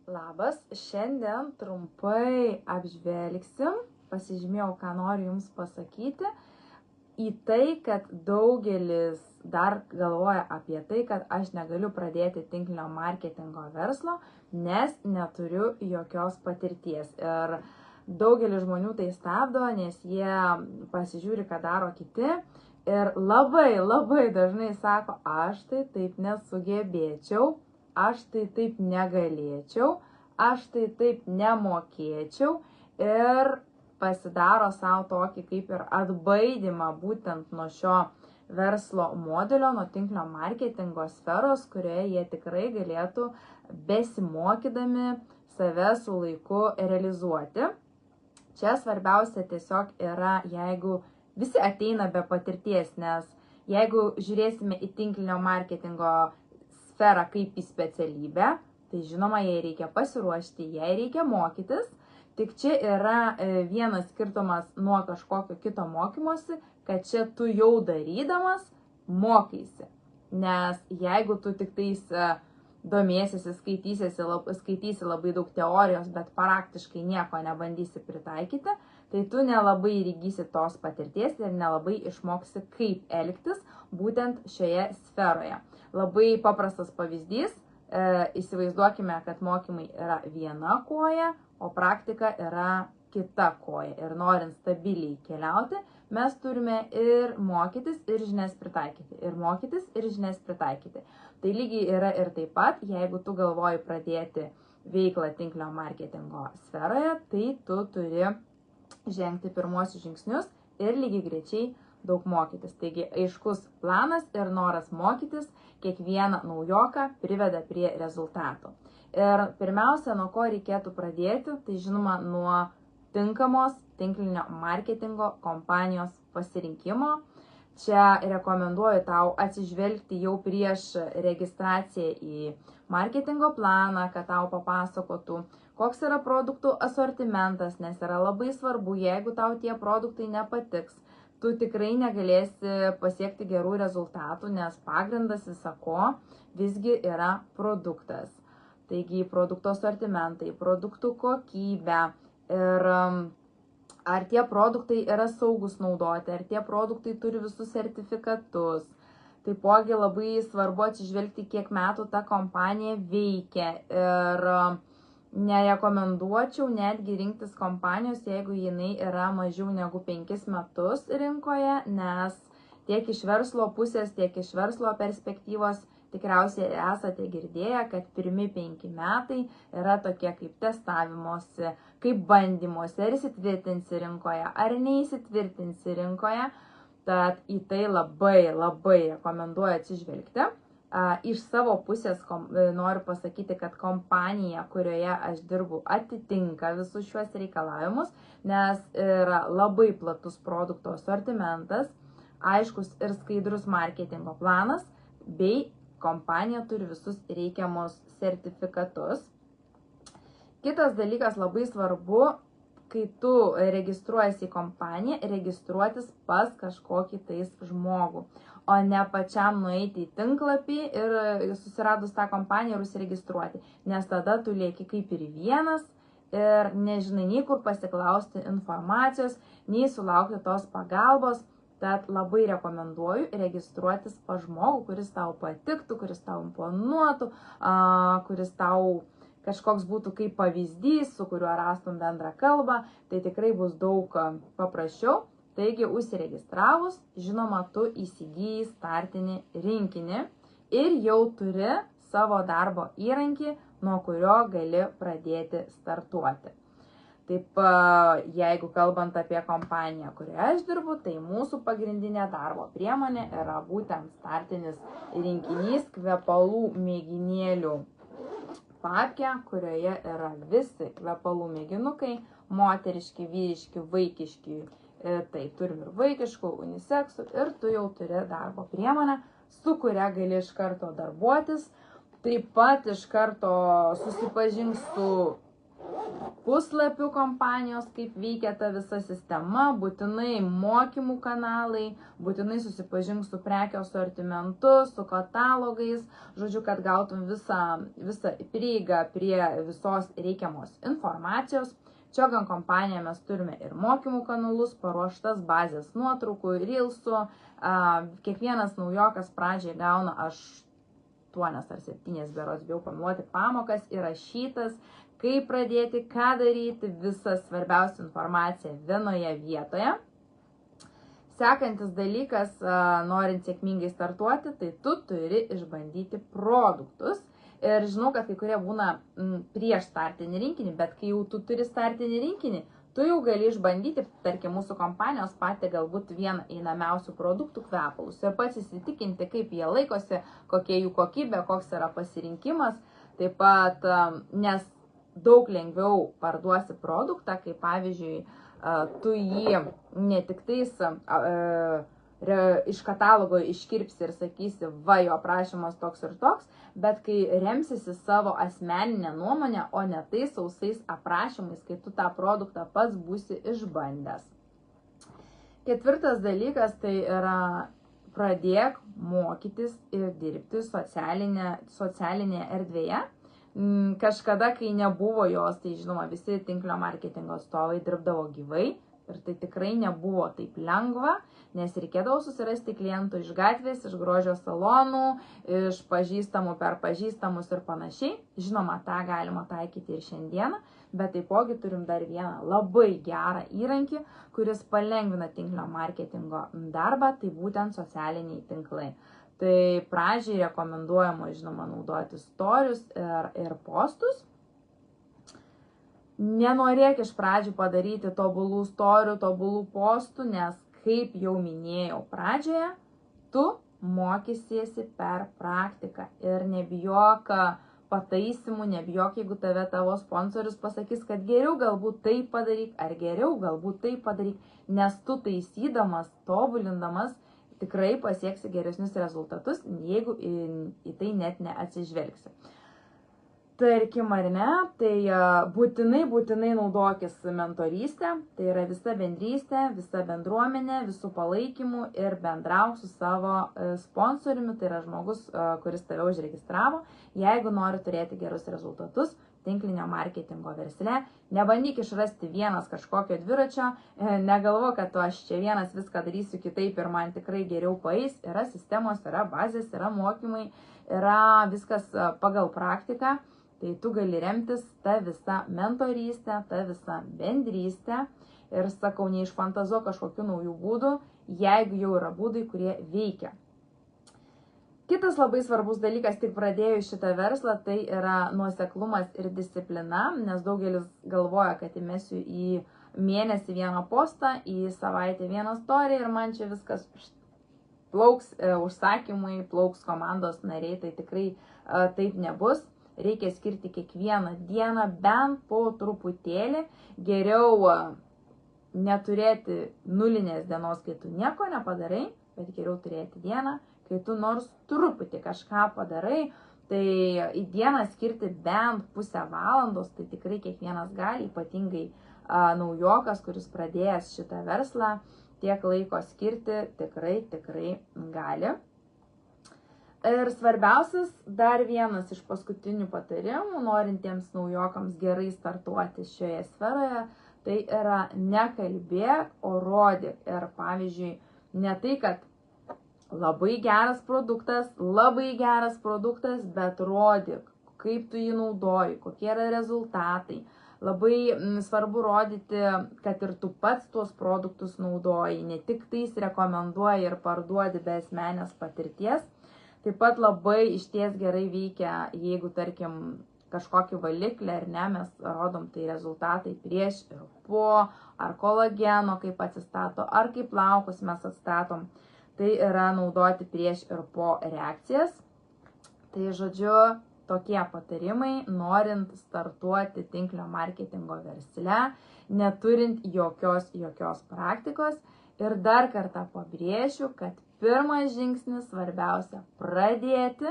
Labas, šiandien trumpai apžvelgsim, pasižymėjau, ką noriu Jums pasakyti, į tai, kad daugelis dar galvoja apie tai, kad aš negaliu pradėti tinklinio marketingo verslo, nes neturiu jokios patirties. Ir daugelis žmonių tai stabdo, nes jie pasižiūri, ką daro kiti. Ir labai dažnai sako, aš tai taip nesugebėčiau, aš tai taip negalėčiau, aš tai taip nemokėčiau ir pasidaro savo tokį kaip ir atbaidymą būtent nuo šio verslo modelio, nuo tinklinio marketingo sferos, kurioje jie tikrai galėtų besimokydami save su laiku realizuoti. Čia svarbiausia tiesiog yra, jeigu visi ateina be patirties, nes jeigu žiūrėsime į tinklinio marketingo sferą kaip į specialybę, tai žinoma, jai reikia pasiruošti, jai reikia mokytis. Tik čia yra vienas skirtumas nuo kažkokio kito mokymosi, kad čia tu jau darydamas mokaisi. Nes jeigu tu tik tais domėsiesi, skaitysi labai daug teorijos, bet praktiškai nieko nebandysi pritaikyti, tai tu nelabai įgysi tos patirties ir nelabai išmoksi, kaip elgtis būtent šioje sferoje. Labai paprastas pavyzdys, įsivaizduokime, kad mokymai yra viena koja, o praktika yra kita koja. Ir norint stabiliai keliauti, mes turime ir mokytis, ir žinias pritaikyti. Ir mokytis, ir žinias pritaikyti. Tai lygiai yra ir taip pat, jeigu tu galvoji pradėti veiklą tinklinio marketingo sferoje, tai tu turi žengti pirmuosius žingsnius ir lygiai grečiai daug mokytis. Taigi aiškus planas ir noras mokytis kiekvieną naujoką priveda prie rezultatų. Ir pirmiausia, nuo ko reikėtų pradėti, tai žinoma nuo tinkamos tinklinio marketingo kompanijos pasirinkimo. Čia rekomenduoju tau atsižvelgti jau prieš registraciją į marketingo planą, kad tau papasakotų, koks yra produktų asortimentas, nes yra labai svarbu, jeigu tau tie produktai nepatiks, tu tikrai negalėsi pasiekti gerų rezultatų, nes pagrindas visako visgi yra produktas. Taigi produkto asortimentai, produktų kokybė ir ar tie produktai yra saugus naudoti, ar tie produktai turi visus sertifikatus. Taipogi labai svarbu atsižvelgti, kiek metų ta kompanija veikia ir nerekomenduočiau netgi rinktis kompanijos, jeigu jinai yra mažiau negu 5 metus rinkoje, nes tiek iš verslo pusės, tiek iš verslo perspektyvos tikriausiai esate girdėję, kad pirmi 5 metai yra tokie kaip testavimosi, kaip bandymuose, ar įsitvirtinsi rinkoje, ar neįsitvirtinsi rinkoje. Tad į tai labai rekomenduoju atsižvelgti. Iš savo pusės noriu pasakyti, kad kompanija, kurioje aš dirbu, atitinka visus šiuos reikalavimus, nes yra labai platus produkto asortimentas, aiškus ir skaidrus marketingo planas, bei kompanija turi visus reikiamus sertifikatus. Kitas dalykas labai svarbu, kai tu registruojasi į kompaniją, registruotis pas kažkokį tais žmogų, o ne pačiam nueiti į tinklapį ir susiradus tą kompaniją ir užsiregistruoti, nes tada tu lieki kaip ir vienas ir nežinai nei kur pasiklausti informacijos, nei sulaukti tos pagalbos. Tad labai rekomenduoju registruotis pas žmogų, kuris tau patiktų, kuris tau imponuotų, kuris tau kažkoks būtų kaip pavyzdys, su kuriuo rastum bendrą kalbą, tai tikrai bus daug paprasčiau. Taigi, užsiregistravus, žinoma, tu įsigyji startinį rinkinį ir jau turi savo darbo įrankį, nuo kurio gali pradėti startuoti. Taip, jeigu kalbant apie kompaniją, kurioje aš dirbu, tai mūsų pagrindinė darbo priemonė yra būtent startinis rinkinys kvepalų mėginėlių papkė, kurioje yra visi kvepalų mėginukai, moteriški, vyriški, vaikiški. Tai turim ir vaikiškų, uniseksų ir tu jau turi darbo priemonę, su kuria gali iš karto darbuotis. Taip pat iš karto susipažink su puslapių kompanijos, kaip veikia ta visa sistema, būtinai mokymų kanalai, būtinai susipažink su prekio sortimentu, su katalogais, žodžiu, kad gautum visą prieigą prie visos reikiamos informacijos. Čiogan kompanija mes turime ir mokymų kanalus, paruoštas bazės nuotraukų, reelsų, kiekvienas naujokas pradžiai gauna 8 ar 7 berods, bijau pameluoti, pamokas įrašytas, kaip pradėti, ką daryti, visą svarbiausią informaciją vienoje vietoje. Sekantis dalykas, norint sėkmingai startuoti, tai tu turi išbandyti produktus. Ir žinau, kad kai kurie būna prieš startinį rinkinį, bet kai jau tu turi startinį rinkinį, tu jau gali išbandyti, tarkim, mūsų kompanijos patį galbūt vieną einamiausių produktų kvepalus ir pats įsitikinti, kaip jie laikosi, kokia jų kokybė, koks yra pasirinkimas. Taip pat, nes daug lengviau parduosi produktą, kai pavyzdžiui, tu jį ne tik tais iš katalogo iškirpsi ir sakysi, va, jo aprašymas toks ir toks, bet kai remsisi savo asmeninę nuomonę, o ne tais sausais aprašymais, kai tu tą produktą pats būsi išbandęs. Ketvirtas dalykas tai yra pradėk mokytis ir dirbti socialinėje erdvėje. Kažkada, kai nebuvo jos, tai žinoma, visi tinklinio marketingo atstovai dirbdavo gyvai ir tai tikrai nebuvo taip lengva, nes reikėdavo susirasti klientų iš gatvės, iš grožio salonų, iš pažįstamų per pažįstamus ir panašiai. Žinoma, tą galima taikyti ir šiandieną, bet taipogi turim dar vieną labai gerą įrankį, kuris palengvina tinklinio marketingo darbą, tai būtent socialiniai tinklai. Tai pradžiai rekomenduojama, žinoma, naudoti storius ir postus. Nenorėk iš pradžių padaryti tobulų storių, tobulų postų, nes, kaip jau minėjau pradžioje, tu mokysiesi per praktiką ir nebijok pataisimų, nebijok, jeigu tavo sponsorius pasakys, kad geriau galbūt tai padaryk, ar geriau galbūt tai padaryk, nes tu taisydamas, tobulindamas, tikrai pasieksi geresnius rezultatus, jeigu į tai net neatsižvelgsi. Tarkim ar ne, tai būtinai naudokis mentorystę, tai yra visa bendrystė, visa bendruomenė, visų palaikymų ir bendrauk su savo sponsoriumi, tai yra žmogus, kuris tave užregistravo. Jeigu nori turėti gerus rezultatus tinklinio marketingo versle, nebandyk išrasti vienas kažkokio dviračio, negalvo, kad aš čia vienas viską darysiu kitaip ir man tikrai geriau paeis, yra sistemos, yra bazės, yra mokymai, yra viskas pagal praktiką. Tai tu gali remtis tą visą mentorystę, tą visą bendrystę ir, sakau, neišfantazuok kažkokių naujų būdų, jeigu jau yra būdai, kurie veikia. Kitas labai svarbus dalykas, tik pradėjus šitą verslą, tai yra nuoseklumas ir disciplina, nes daugelis galvoja, kad įmesiu į mėnesį vieną postą, į savaitę vieną story ir man čia viskas plauks užsakymai, plauks komandos nariai, tai tikrai taip nebus. Reikia skirti kiekvieną dieną bent po truputėlį. Geriau neturėti nulinės dienos, kai tu nieko nepadarai, bet geriau turėti dieną, kai tu nors truputį kažką padarai. Tai į dieną skirti bent pusę valandos, tai tikrai kiekvienas gali, ypatingai naujokas, kuris pradėjęs šitą verslą, tiek laiko skirti tikrai gali. Ir svarbiausias, dar vienas iš paskutinių patarimų, norintiems naujokams gerai startuoti šioje sferoje, tai yra nekalbėk, o rodyk. Ir pavyzdžiui, ne tai, kad labai geras produktas, bet rodyk, kaip tu jį naudoji, kokie yra rezultatai. Labai svarbu rodyti, kad ir tu pats tuos produktus naudoji, ne tik tais rekomenduoji ir parduodi be asmenės patirties. Taip pat labai išties gerai veikia, jeigu, tarkim, kažkokį valiklį ar ne, mes rodom tai rezultatai prieš ir po, ar kolageno kaip atsistato, ar kaip plaukus mes atstatom. Tai yra naudoti prieš ir po reakcijas. Tai žodžiu, tokie patarimai, norint startuoti tinklinio marketingo versle, neturint jokios praktikos. Ir dar kartą pabrėšiu, kad pirmas žingsnis svarbiausia pradėti,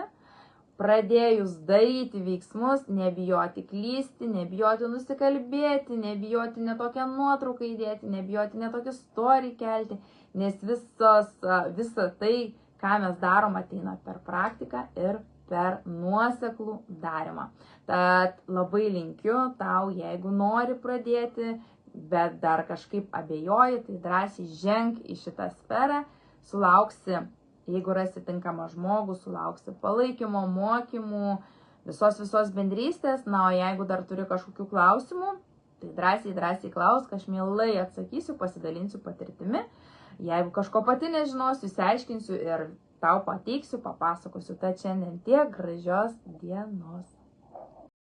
pradėjus daryti veiksmus, nebijoti klysti, nebijoti nusikalbėti, nebijoti netokią nuotrauką įdėti, nebijoti netokį story kelti, nes visa tai, ką mes darom, ateina per praktiką ir per nuoseklų darymą. Tad labai linkiu tau, jeigu nori pradėti, bet dar kažkaip abejoji, tai drąsiai ženk į šitą sferą, sulauksi, jeigu rasi tinkamą žmogų, sulauksi palaikymo, mokymų, visos bendrystės. Na, o jeigu dar turi kažkokių klausimų, tai drąsiai klausk, aš mielai atsakysiu, pasidalinsiu patirtimi. Jeigu kažko pati nežinosiu, išsiaiškinsiu ir tau pateiksiu, papasakosiu. Tad šiandien tiek, gražios dienos.